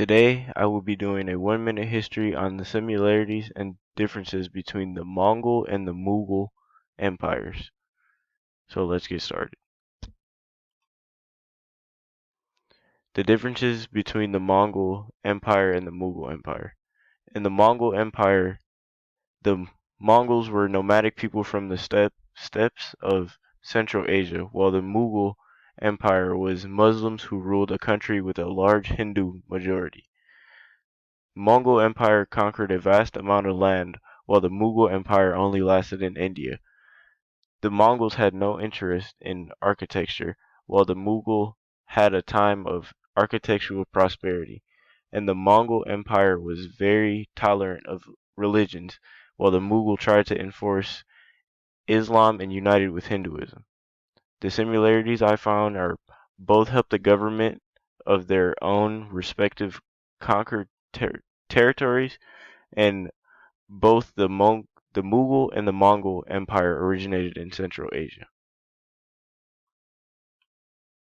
Today, I will be doing a 1-minute history on the similarities and differences between the Mongol and the Mughal empires. So let's get started. The differences between the Mongol Empire and the Mughal Empire. In the Mongol Empire, the Mongols were nomadic people from the steppes of Central Asia, while the Mughal Empire was Muslims who ruled a country with a large Hindu majority. Mongol Empire conquered a vast amount of land, while the Mughal Empire only lasted in India. The Mongols had no interest in architecture, while the Mughal had a time of architectural prosperity, and the Mongol Empire was very tolerant of religions, while the Mughal tried to enforce Islam and united with Hinduism. The similarities I found are both helped the government of their own respective conquered territories, and both the Mughal and the Mongol Empire originated in Central Asia.